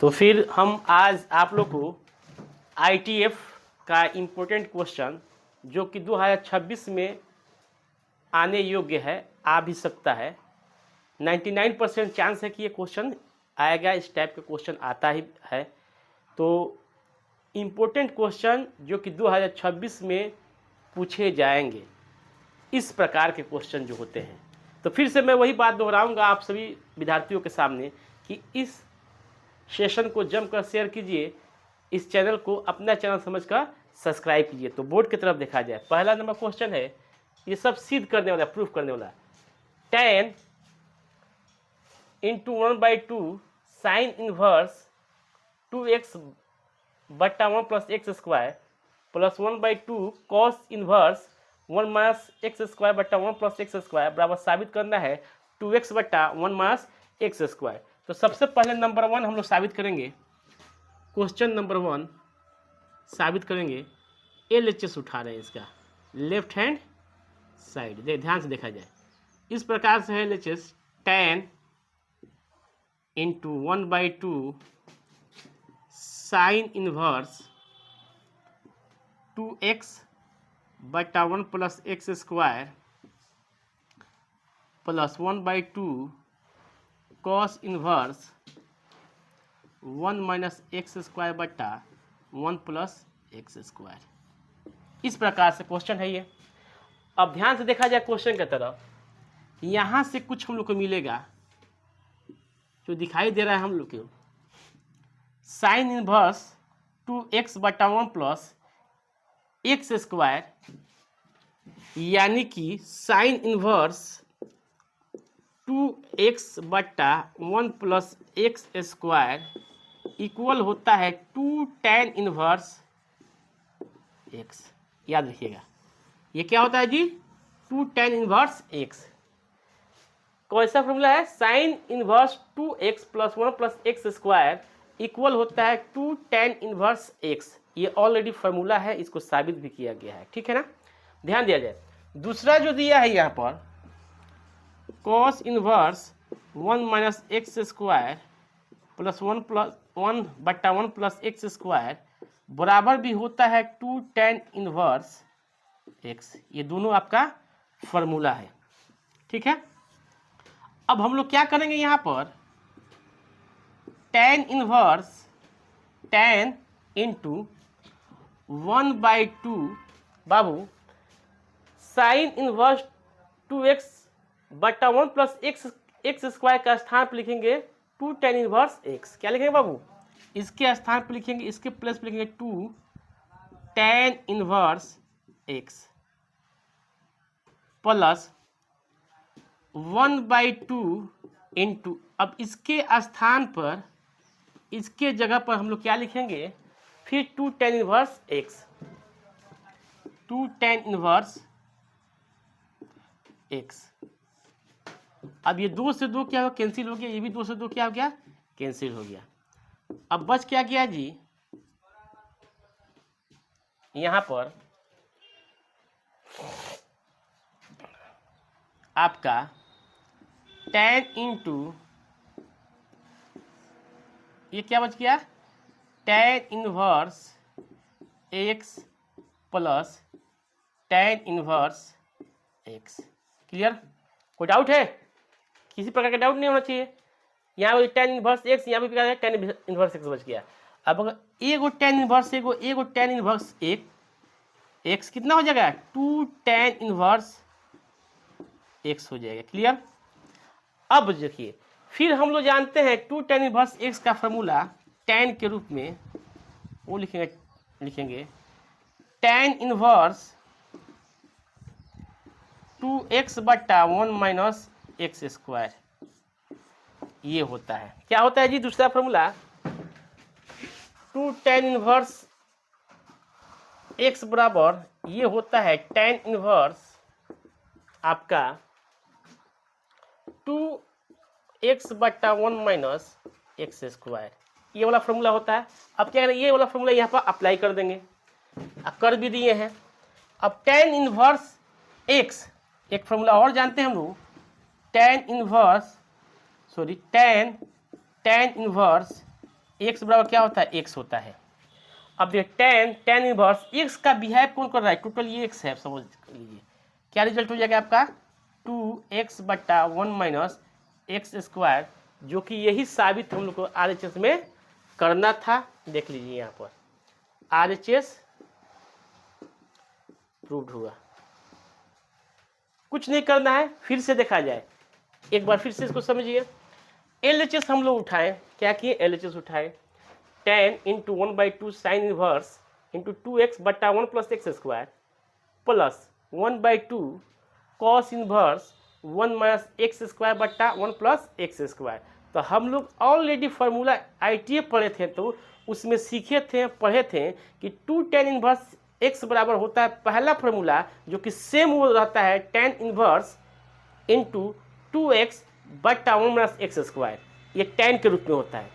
तो फिर हम आज आप लोग को ITF का इम्पोर्टेंट क्वेश्चन जो कि 2026 में आने योग्य है, आ भी सकता है, 99% चांस है कि ये क्वेश्चन आएगा, इस टाइप का क्वेश्चन आता ही है। तो इम्पोर्टेंट क्वेश्चन जो कि 2026 में पूछे जाएंगे, इस प्रकार के क्वेश्चन जो होते हैं। तो फिर से मैं वही बात दोहराऊंगा आप सभी विद्यार्थियों के सामने कि इस सेशन को जमकर शेयर कीजिए, इस चैनल को अपना चैनल समझकर सब्सक्राइब कीजिए। तो बोर्ड की तरफ देखा जाए, पहला नंबर क्वेश्चन है, ये सब सिद्ध करने वाला, प्रूफ करने वाला। 10 इंटू 1/2 साइन इनवर्स 2x बट्टा 1 plus x square plus 1/2 cos inverse 1 minus x square बट्टा 1 प्लस एक्स स्क्वायर बराबर साबित करना है 2x बट्टा 1 माइनस एक्स स्क्वायर। तो सबसे पहले नंबर 1 हम लोग साबित करेंगे, क्वेश्चन नंबर 1 साबित करेंगे। LHS उठा रहे हैं इसका लेफ्ट हैंड साइड, ध्यान से देखा जाए, इस प्रकार से है LHS 10 into 1/2 sine inverse 2x बटा 1 plus x square plus 1/2 cos inverse 1 minus x square बटा 1 प्लस एक्स स्क्वायर। इस प्रकार से क्वेश्चन है ये। अब ध्यान से देखा जाए क्वेश्चन की तरफ, यहाँ से कुछ हम लोग को मिलेगा जो दिखाई दे रहा है हम लोग को, साइन इनवर्स 2x बटा 1 प्लस एक्स स्क्वायर, यानी कि साइन इनवर्स 2x बटा 1 प्लस एक्स स्क्वायर इक्वल होता है 2 tan इनवर्स x। याद रखिएगा ये क्या होता है जी, 2 tan इनवर्स x। कौन सा फॉर्मूला है, sine inverse 2x plus 1 plus x square equal होता है 2 tan इनवर्स x। ये ऑलरेडी फार्मूला है, इसको साबित भी किया गया है, ठीक है ना। ध्यान दिया जाए, दूसरा जो दिया है यहाँ पर cos inverse 1 minus x square plus 1 बट्टा 1 प्लस एक्स स्क्वायर बराबर भी होता है 2 tan इनवर्स x। ये दोनों आपका फार्मूला है, ठीक है। अब हम लोग क्या करेंगे, यहाँ पर tan इनवर्स 10 इंटू 1/2 बाबू साइन इनवर्स 2x बट्टा 1 प्लस एक्स स्क्वायर का स्थान पर लिखेंगे 2 tan इनवर्स x। क्या लिखेंगे बाबू, इसके स्थान पर लिखेंगे, इसके प्लस पर लिखेंगे 2 tan inverse x plus 1/2 into, अब इसके स्थान पर, इसके जगह पर हम लोग क्या लिखेंगे, फिर 2 tan inverse x, 2 tan inverse x। अब ये 2 से 2 क्या हो, कैंसिल हो गया, ये भी 2 से 2 क्या हो गया, कैंसिल हो गया। अब बच क्या गया जी, यहाँ पर आपका tan इंटू, ये क्या बच गया, tan inverse x plus tan inverse x। Clear, कोई डाउट है, किसी प्रकार का डाउट नहीं होना चाहिए। यहाँ पे tan इनवर्स x, यहाँ पे tan इनवर्स x बच गया। अब अगर एगो tan इनवर्स एगो tan इनवर्स x कितना हो जाएगा, 2 tan इनवर्स x हो जाएगा। क्लियर। अब देखिए, फिर हम लोग जानते हैं 2 tan इनवर्स x का फॉर्मूला tan के रूप में वो लिखेंगे tan इनवर्स 2x बट्टा 1 माइनस एक्स स्क्वायर। ये होता है, क्या होता है जी दूसरा फॉर्मूला, 2 tan इनवर्स x बराबर ये होता है tan इनवर्स आपका 2x बट्टा 1 माइनस एक्स स्क्वायर। ये वाला फॉर्मूला होता है। अब क्या करें, ये वाला फॉर्मूला यहाँ पर अप्लाई कर देंगे, कर भी दिए हैं। अब tan इनवर्स x, एक फॉर्मूला और जानते हैं हम लोग, tan इनवर्स एक्स बराबर क्या होता है, एक्स होता है। अब देखिए टेन इनवर्स एक्स का बिहेव कौन कर रहा है, टोटल ये एक्स है, समझ लीजिए। क्या रिजल्ट हो जाएगा आपका 2x/1 माइनस एक्स स्क्वायर, जो कि यही साबित हम लोग को RHS में करना था। देख लीजिए यहाँ पर RHS प्रूव्ड हुआ। कुछ नहीं करना है, फिर से देखा जाए, एक बार फिर से इसको समझिए। LHS हम लोग उठाएं, क्या किए, LHS उठाएं 10 into 1/2 sine inverse into 2x/1 plus x square plus 1/2 cos inverse 1 minus x square बट्टा 1 प्लस एक्स स्क्वायर। तो हम लोग ऑलरेडी फार्मूला ITA पढ़े थे, तो उसमें सीखे थे, पढ़े थे कि 2 tan इनवर्स एक्स बराबर होता है पहला फार्मूला, जो कि सेम वो रहता है tan inverse into 2x/1 minus x square, ये tan के रूप में होता है।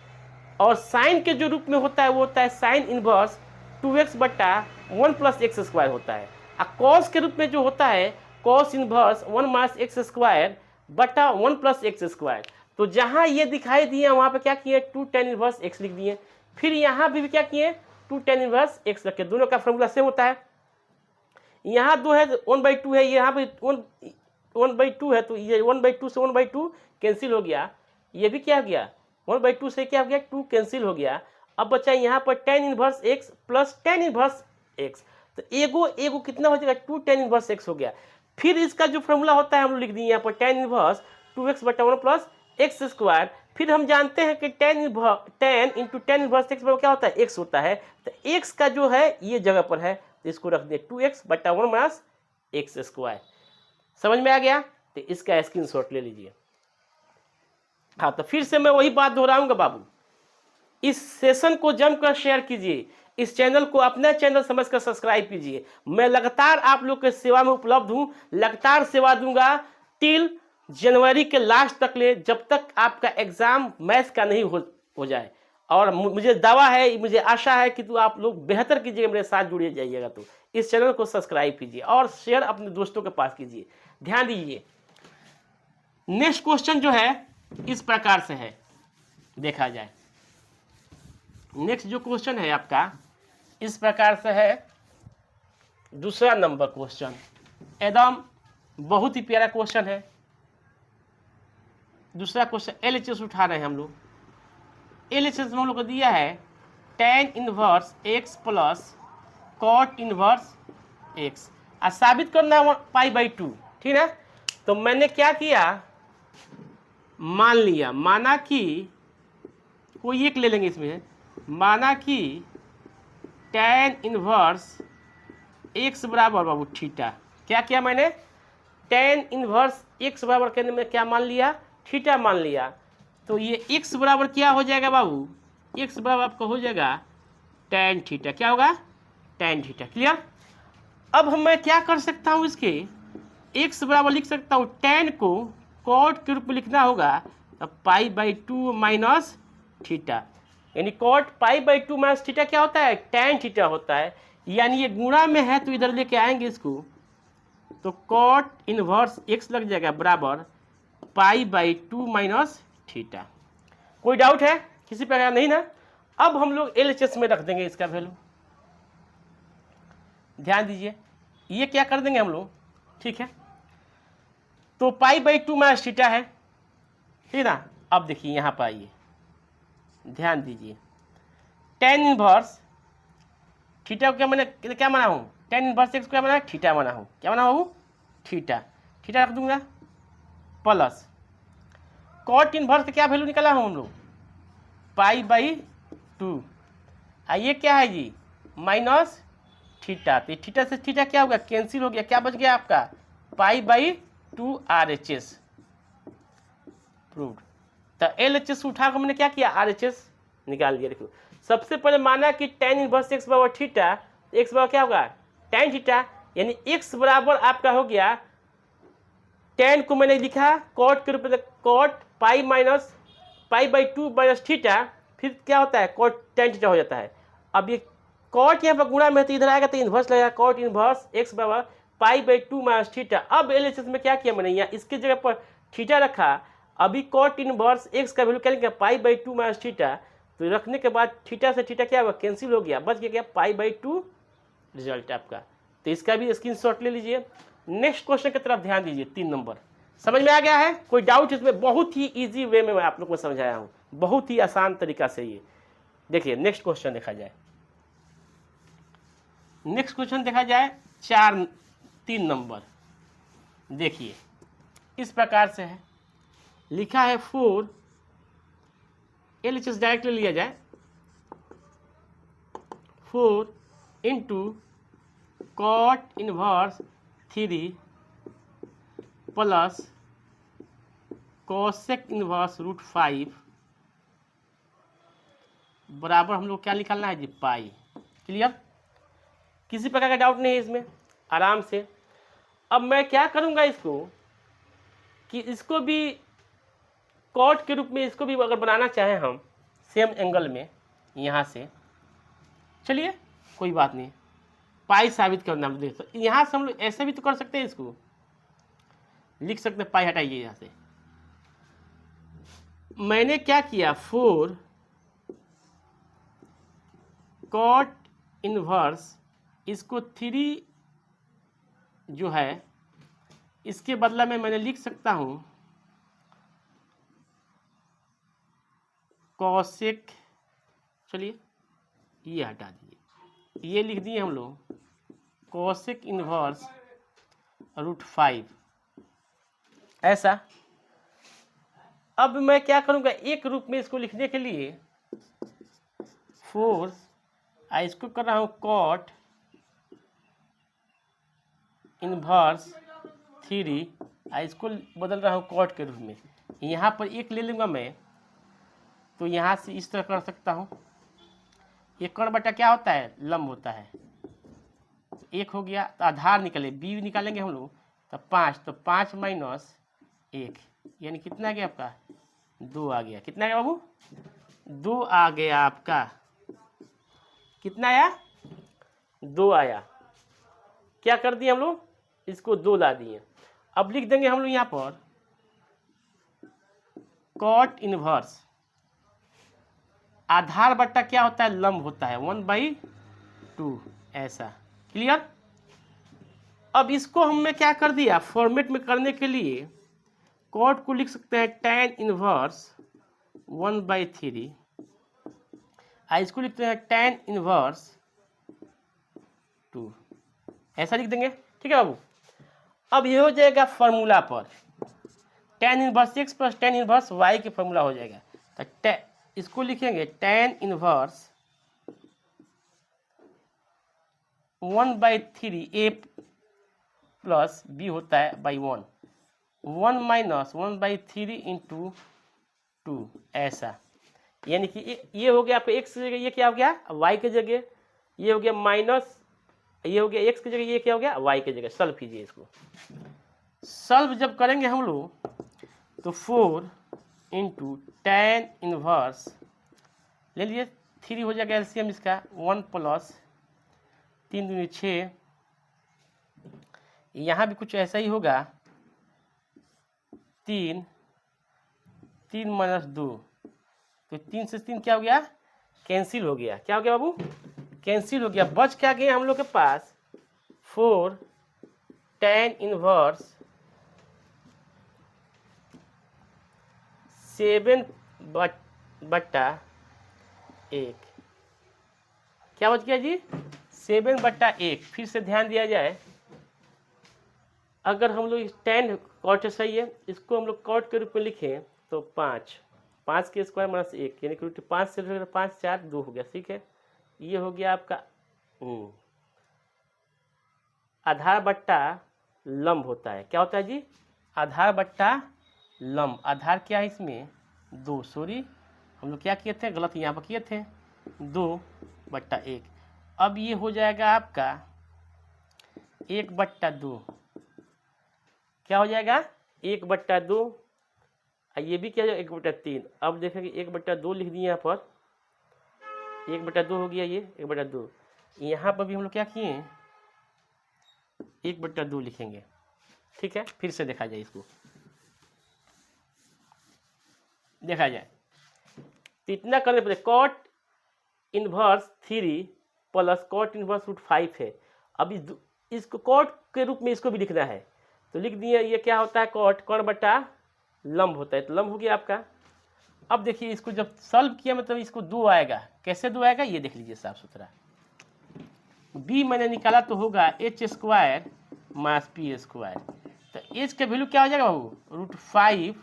और साइन के जो रूप में होता है वो होता है sine inverse 2x/1 plus x square होता है। और कॉस के रूप में जो होता है cos inverse 1 minus x square बटा 1 प्लस एक्स स्क्वायर। तो जहाँ ये दिखाई दिए वहाँ पे क्या किए, 2 tan इनवर्स एक्स लिख दिए। फिर यहाँ भी क्या किए, 2 tan इनवर्स एक्स रखे, दोनों का फॉर्मूला सेम होता है। यहाँ 2 है 1/2 है, यहाँ पे 1/2 है, तो ये 1/2 से 1/2 कैंसिल हो गया। ये भी क्या हो गया, 1/2 से क्या हो गया, 2 कैंसिल हो गया। अब बचा यहाँ पर tan inverse x plus tan inverse x, तो एगो कितना हो जाएगा, 2 tan इनवर्स एक्स हो गया। फिर इसका जो फॉर्मूला होता है हम लोग लिख दिए यहाँ पर tan inverse 2x/1 plus x square. फिर हम जानते हैं कि tan into tan inverse x क्या होता है, एक्स होता है। तो एक्स का जो है ये जगह पर है, तो इसको रख दिए 2x/1 माइनस एक्स स्क्वायर। समझ में आ गया, तो इसका स्क्रीनशॉट ले लीजिए। हाँ, तो फिर से मैं वही बात दोहराऊंगा बाबू, इस सेशन को जमकर शेयर कीजिए, इस चैनल को अपना चैनल समझकर सब्सक्राइब कीजिए। मैं लगातार आप लोग के सेवा में उपलब्ध हूँ, लगातार सेवा दूंगा टिल जनवरी के लास्ट तक ले, जब तक आपका एग्जाम मैथ्स का नहीं हो जाए। और मुझे दावा है, मुझे आशा है कि तो आप लोग बेहतर कीजिएगा, मेरे साथ जुड़े जाइएगा। तो इस चैनल को सब्सक्राइब कीजिए और शेयर अपने दोस्तों के पास कीजिए। ध्यान दीजिए, नेक्स्ट क्वेश्चन जो है इस प्रकार से है, देखा जाए। नेक्स्ट जो क्वेश्चन है आपका इस प्रकार से है, दूसरा नंबर क्वेश्चन, एकदम बहुत ही प्यारा क्वेश्चन है। दूसरा क्वेश्चन LHS उठा रहे हैं हम लोग। LHS में हम लोग को दिया है tan inverse x plus cot inverse x, और साबित करना है π/2, ठीक है। तो मैंने क्या किया, मान लिया, माना कि कोई एक ले लेंगे इसमें, माना कि tan इनवर्स x बराबर बाबू थीटा, क्या किया मैंने, tan इनवर्स x बराबर करने में क्या मान लिया, थीटा मान लिया। तो ये x बराबर क्या हो जाएगा बाबू, x बराबर आपका हो जाएगा tan थीटा, क्या होगा, tan थीटा। क्लियर। अब मैं क्या कर सकता हूँ, इसके x बराबर लिख सकता हूँ, tan को cot के रूप में लिखना होगा, तो π/2 माइनस थीटा, यानी cot π/2 माइनस थीटा क्या होता है, tan थीटा होता है। यानी ये गुणा में है तो इधर लेके आएंगे इसको, तो cot इनवर्स x लग जाएगा बराबर π/2 माइनस थीटा। कोई डाउट है किसी प्रकार, नहीं ना। अब हम लोग LHS में रख देंगे इसका वैल्यू, ध्यान दीजिए, ये क्या कर देंगे हम लोग, ठीक है। तो π/2 माइनस थीटा है, ठीक ना। अब देखिए यहाँ पर आइए, ध्यान दीजिए, tan इनवर्स थीटा को क्या माना हूँ, tan इनवर्स एक्स को क्या माना है, थीटा माना हूँ, क्या माना हूँ, थीटा। थीटा रख दूंगा प्लस cot इनवर्स का क्या वैल्यू निकाला हूँ हम लोग, π/2, ये क्या है जी, माइनस थीटा। तो थीटा से थीटा क्या होगा, कैंसिल हो गया, क्या बच गया आपका, π/2 RHS प्रूव्ड। तो LHS उठाकर मैंने क्या किया, RHS निकाल दिया। देखो सबसे पहले माना कि tan इनवर्स x बराबर थीटा, x बराबर क्या होगा, tan थीटा, यानी x बराबर आपका हो गया, tan को मैंने लिखा cot के रूप में, cot π/2 माइनस थीटा, फिर क्या होता है, cot tan थीटा हो जाता है। अब ये cot यहाँ पर गुणा में, तो इधर आएगा तो इन्वर्स लगेगा, cot इन्वर्स x बराबर π/2 माइनस थीटा। अब LHS में क्या किया मैंने, यहाँ इसके जगह पर थीटा रखा, अभी cot इनवर्स x का वैल्यू क्या लिखा, π/2 माइनस थीटा। तो रखने के बाद थीटा से थीटा क्या हुआ, कैंसिल हो गया, बच गया क्या π/2 रिजल्ट आपका। तो इसका भी स्क्रीनशॉट ले लीजिए। नेक्स्ट क्वेश्चन की तरफ ध्यान दीजिए, 3 नंबर। समझ में आ गया है? कोई डाउट इसमें? बहुत ही इजी वे में मैं आप लोग को समझाया हूँ, बहुत ही आसान तरीका से। ये देखिए नेक्स्ट क्वेश्चन देखा जाए। नेक्स्ट क्वेश्चन देखा जाए 3 नंबर। देखिए इस प्रकार से है, लिखा है 4 LHS डायरेक्ट ले लिया जाए, 4 into cot inverse 3 plus cosec inverse √5 बराबर हम लोग क्या निकालना है जी, पाई। क्लियर? किसी प्रकार का डाउट नहीं है इसमें, आराम से। अब मैं क्या करूंगा इसको कि इसको भी कॉट के रूप में, इसको भी अगर बनाना चाहें हम सेम एंगल में यहाँ से, चलिए कोई बात नहीं, पाई साबित करना हम देख सकते। यहाँ से हम लोग ऐसे भी तो कर सकते हैं, इसको लिख सकते हैं, पाई हटाइए यहाँ से। मैंने क्या किया, 4 कॉट इनवर्स, इसको 3 जो है इसके बदला में मैंने लिख सकता हूं कॉसेक, चलिए ये हटा दीजिए, ये लिख दिए हम लोग कॉसेक इनवर्स √5 ऐसा। अब मैं क्या करूंगा, एक रूप में इसको लिखने के लिए 4 इसको कर रहा हूं कॉट इनवर्स 3, इसको बदल रहा हूँ कॉट के रूप में। यहाँ पर एक ले लूँगा मैं, तो यहाँ से इस तरह कर सकता हूँ। एक कर्ण बटा क्या होता है, लंब होता है। एक हो गया, तो आधार निकले, बी निकालेंगे हम लोग, तो 5, तो 5 माइनस 1 यानी कितना आ गया आपका, 2 आ गया। कितना आ गया बाबू, 2 आ गया आपका। कितना आया, 2 आया। क्या कर दिए हम लोग, इसको 2 ला दिए। अब लिख देंगे हम लोग यहाँ पर कॉट इनवर्स, आधार बट्टा क्या होता है, लंब होता है, 1/2 ऐसा। क्लियर? अब इसको हमने क्या कर दिया, फॉर्मेट में करने के लिए कॉट को लिख सकते हैं tan इनवर्स 1/3, इसको लिखते हैं tan इनवर्स 2, ऐसा लिख देंगे। ठीक है बाबू? अब ये हो जाएगा फॉर्मूला पर, tan inverse x plus tan inverse y के फॉर्मूला हो जाएगा। तो इसको लिखेंगे tan inverse 1/3 a plus b होता है बाई 1, 1 माइनस 1/3 इंटू 2 ऐसा। यानी कि ये हो गया आपका x की जगह, ये क्या हो गया y की जगह, ये हो गया माइनस, ये हो गया x की जगह, ये क्या हो गया y की जगह। सॉल्व कीजिए इसको। सॉल्व जब करेंगे हम लोग तो 4 इंटू tan इनवर्स ले लिए, 3 हो जाएगा एलसीएम इसका, 1 प्लस 3 दूनी 6, यहाँ भी कुछ ऐसा ही होगा, 3 माइनस 2, तो 3 से 3 क्या हो गया, कैंसिल हो गया। क्या हो गया बाबू, कैंसिल हो गया। बच क्या गया हम लोग के पास, 4 tan इनवर्स 7/1, क्या बच गया जी, 7/1। फिर से ध्यान दिया जाए, अगर हम लोग tan कॉट सही है, इसको हम लोग कॉट के रूप में लिखें तो 5 के स्क्वायर माइनस 1 यानी कि 5 से 5 4 2 हो गया। ठीक है, ये हो गया आपका आधार बट्टा लंब होता है। क्या होता है जी, आधार बट्टा लंब। आधार क्या है इसमें, 2, सॉरी हम लोग क्या किए थे, गलत यहाँ पर किए थे, 2/1। अब ये हो जाएगा आपका 1/2, क्या हो जाएगा 1/2, ये भी क्या हो जाएगा 1/3। अब देखेंगे 1/2 लिख दिए यहाँ पर, 1/2 हो गया, ये 1/2। यहाँ पर भी हम लोग क्या किए, 1/2 लिखेंगे। ठीक है, फिर से देखा जाए, इसको देखा जाए। तो इतना करने पर cot inverse 3 plus cot inverse √5 है। अब इसको कॉट के रूप में इसको भी लिखना है, तो लिख दिए। ये क्या होता है, कॉट कर्ण बटा लंब होता है, तो लंब हो गया आपका। अब देखिए इसको जब सॉल्व किया मतलब इसको 2 आएगा। कैसे 2 आएगा ये देख लीजिए साफ सुथरा। b मैंने निकाला तो होगा h² माइनस p²। तो h का वैल्यू क्या हो जाएगा बाबू, √5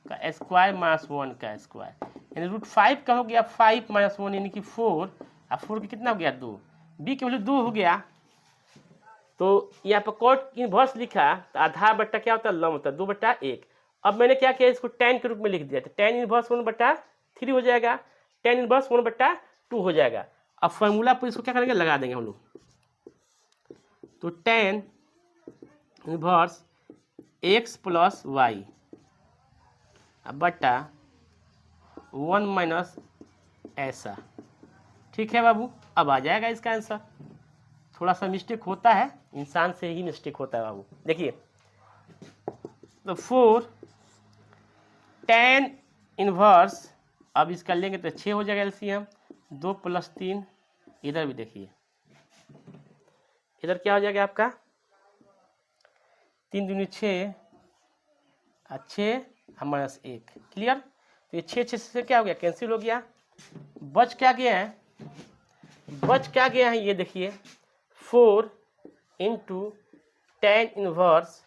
का स्क्वायर माइनस 1 का स्क्वायर, यानी √5 का हो गया 5 माइनस 1 यानी कि 4, और 4 का कितना हो गया 2। b की वैल्यू 2 हो गया। तो यहाँ पर कॉट इनवर्स लिखा, तो आधार बट्टा क्या होता है, लंब होता है, 2/1। अब मैंने क्या किया, इसको tan के रूप में लिख दिया, तो tan इनवर्स 1/3 हो जाएगा, tan इनवर्स 1/2 हो जाएगा। अब फॉर्मूला पर इसको क्या करेंगे, लगा देंगे हम लोग। तो tan inverse x plus y बट्टा 1 माइनस ऐसा। ठीक है बाबू, अब आ जाएगा इसका आंसर। थोड़ा सा मिस्टेक होता है, इंसान से ही मिस्टेक होता है बाबू। देखिए तो 4 tan इनवर्स, अब इसका लेंगे तो 6 हो जाएगा एलसीएम, 2 + 3, इधर भी देखिए, इधर क्या हो जाएगा आपका 3 दूनी 6 और 6 माइनस 1। क्लियर। तो ये 6 से क्या हो गया, कैंसिल हो गया। बच क्या गया है, बच क्या गया है, ये देखिए 4 × tan इनवर्स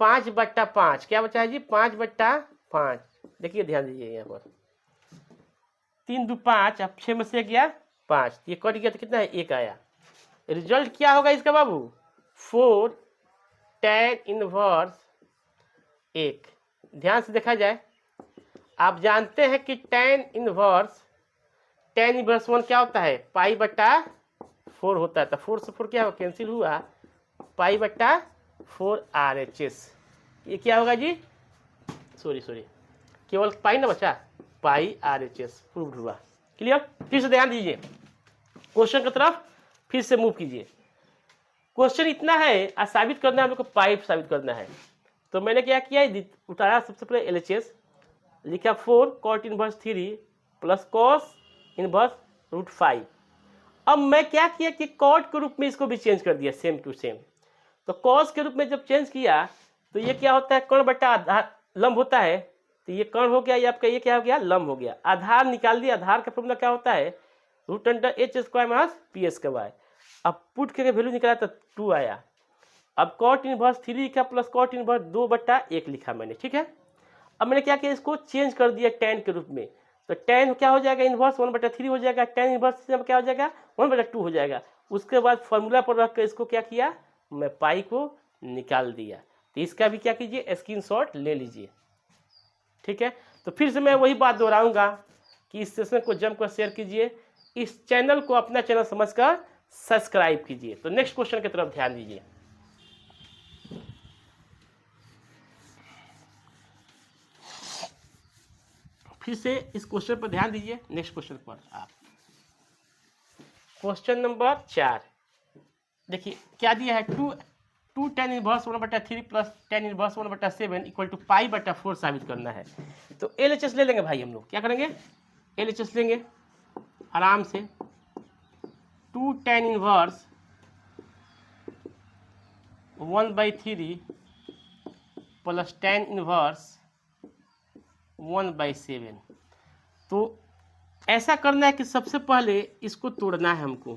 5/5, क्या बचा है जी, 5/5। देखिए ध्यान दीजिए यहाँ पर 3 × 5, अब 6 में से गया 5, ये कट गया तो कितना है, 1 आया। रिजल्ट क्या होगा इसका बाबू, 4 tan इनवर्स 1। ध्यान से देखा जाए, आप जानते हैं कि tan इनवर्स 1 क्या होता है, π/4 होता है। तो 4 से 4 क्या होगा, कैंसिल हुआ, π/4 RHS। ये क्या होगा जी, सॉरी केवल पाई ना बचा, π/RHS प्रूव्ड हुआ। क्लियर। फिर से ध्यान दीजिए, क्वेश्चन की तरफ फिर से मूव कीजिए। क्वेश्चन इतना है, आज साबित करना है हम लोग को, पाइप साबित करना है। तो मैंने क्या किया, उतारा सबसे पहले LHS, लिखा 4 cot inverse 3 plus cos inverse √5। अब मैं क्या किया कि कॉट के रूप में इसको भी चेंज कर दिया, सेम टू सेम। तो कॉस के रूप में जब चेंज किया तो ये क्या होता है, कर्ण बट्टा आधार लंब होता है। तो ये कर्ण हो गया, ये आपका ये क्या हो गया, लंब हो गया। आधार निकाल दिया, आधार का फॉर्मूला क्या होता है, √h² माइनस p²। अब पुट करके वैल्यू निकाला तो 2 आया। अब cot इनवर्स 3 लिखा प्लस cot इनवर्स 2/1 लिखा मैंने। ठीक है। अब मैंने क्या किया, इसको चेंज कर दिया tan के रूप में। तो tan क्या हो जाएगा, इनवर्स 1/3 हो जाएगा, tan इनवर्स क्या हो जाएगा, 1/2 हो जाएगा। उसके बाद फॉर्मूला पर रख कर इसको क्या किया, मैं पाई को निकाल दिया। तो इसका भी क्या कीजिए, स्क्रीनशॉट ले लीजिए। ठीक है। तो फिर से मैं वही बात दोहराऊंगा कि इस सेशन को जमकर शेयर कीजिए, इस चैनल को अपना चैनल समझकर सब्सक्राइब कीजिए। तो नेक्स्ट क्वेश्चन की तरफ ध्यान दीजिए। फिर से इस क्वेश्चन पर ध्यान दीजिए, नेक्स्ट क्वेश्चन पर आप। क्वेश्चन नंबर 4 देखिए क्या दिया है, 2 tan इनवर्स 1/3 प्लस tan इनवर्स 1/7 इक्वल टू π/4 साबित करना है। तो LHS ले लेंगे भाई, हम लोग क्या करेंगे, LHS लेंगे आराम से। 2 tan इनवर्स 1/3 प्लस tan इनवर्स 1/7। तो ऐसा करना है कि सबसे पहले इसको तोड़ना है हमको,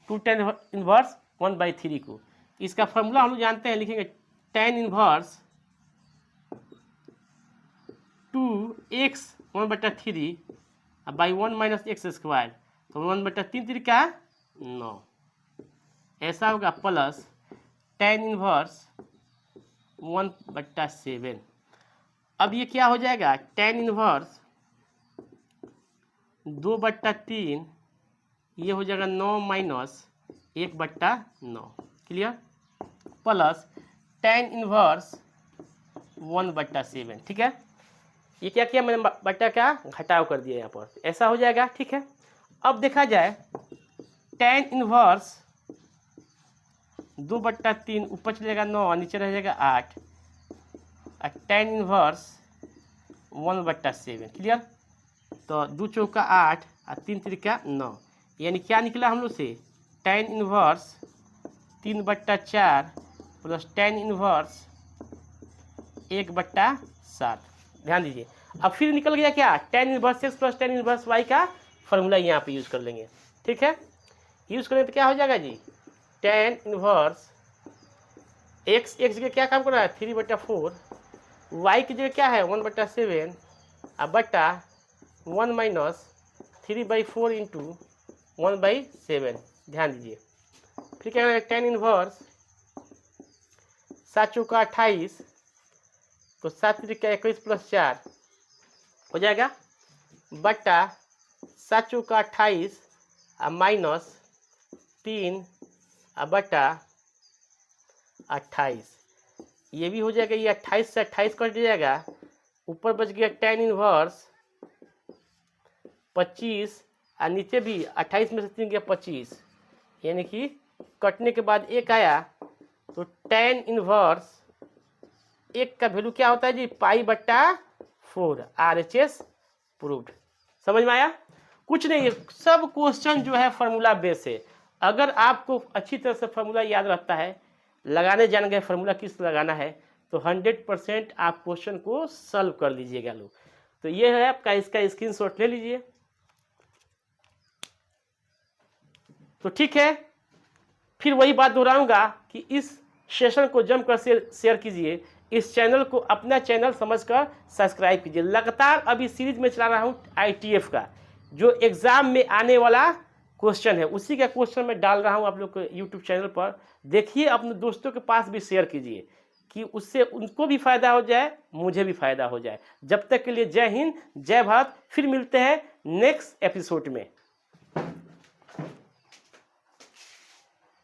2 tan इनवर्स 1/3 को। इसका फॉर्मूला हम लोग जानते हैं, लिखेंगे tan inverse 2x 1/3 by 1 minus x²। तो 1/3 का 9 ऐसा होगा, प्लस tan इनवर्स 1/7। अब ये क्या हो जाएगा, tan इनवर्स 2/3, ये हो जाएगा 9 minus 1/9। Clear. Plus tan inverse 1/7। ठीक है। ये क्या किया मैंने, बट्टा का घटाव कर दिया यहाँ पर, ऐसा हो जाएगा। ठीक है। अब देखा जाए tan इनवर्स 2/3 ऊपर चलेगा 9 नीचे रह जाएगा 8, और tan इनवर्स 1/7। क्लियर। तो 2 चौका 8 और 3 त्रिका 9, यानी क्या निकला हम लोग से tan inverse 3/4 plus tan inverse 1/7। ध्यान दीजिए, अब फिर निकल गया क्या tan inverse x plus tan inverse y का फॉर्मूला यहाँ पे यूज़ कर लेंगे। ठीक है, यूज़ करें तो क्या हो जाएगा जी, tan इनवर्स x जगह क्या काम कर रहा है 3/4, y की जगह क्या है 1/7 और बटा 1 माइनस 3/4 इंटू 1/7। ध्यान दीजिए, फिर क्या करेंगे tan इनवर्स 7 चौका 28, तो 7 त्रिका 21 प्लस 4 हो जाएगा बटा 7 चौका 28 और माइनस 3 बटा 28, ये भी हो जाएगा, ये 28 से 28 कट जाएगा, ऊपर बच गया tan इनवर्स 25 और नीचे भी 28 में से 3 गया 25, यानी कि कटने के बाद एक आया, तो tan इनवर्स एक का वैल्यू क्या होता है जी π/4। RHS proved. समझ में आया? कुछ नहीं, सब क्वेश्चन जो है फार्मूला बेस है। अगर आपको अच्छी तरह से फार्मूला याद रहता है, लगाने जान गए फार्मूला किस लगाना है, तो 100% आप क्वेश्चन को सॉल्व कर लीजिएगा लोग। तो ये है आपका, इसका स्क्रीनशॉट ले लीजिए। तो ठीक है, फिर वही बात दोहराऊंगा कि इस सेशन को जमकर शेयर कीजिए, इस चैनल को अपना चैनल समझकर सब्सक्राइब कीजिए। लगातार अभी सीरीज में चला रहा हूँ ITF का, जो एग्जाम में आने वाला क्वेश्चन है, उसी का क्वेश्चन मैं डाल रहा हूँ आप लोग के यूट्यूब चैनल पर। देखिए, अपने दोस्तों के पास भी शेयर कीजिए कि उससे उनको भी फायदा हो जाए, मुझे भी फायदा हो जाए। जब तक के लिए जय हिंद, जय भारत। फिर मिलते हैं नेक्स्ट एपिसोड में।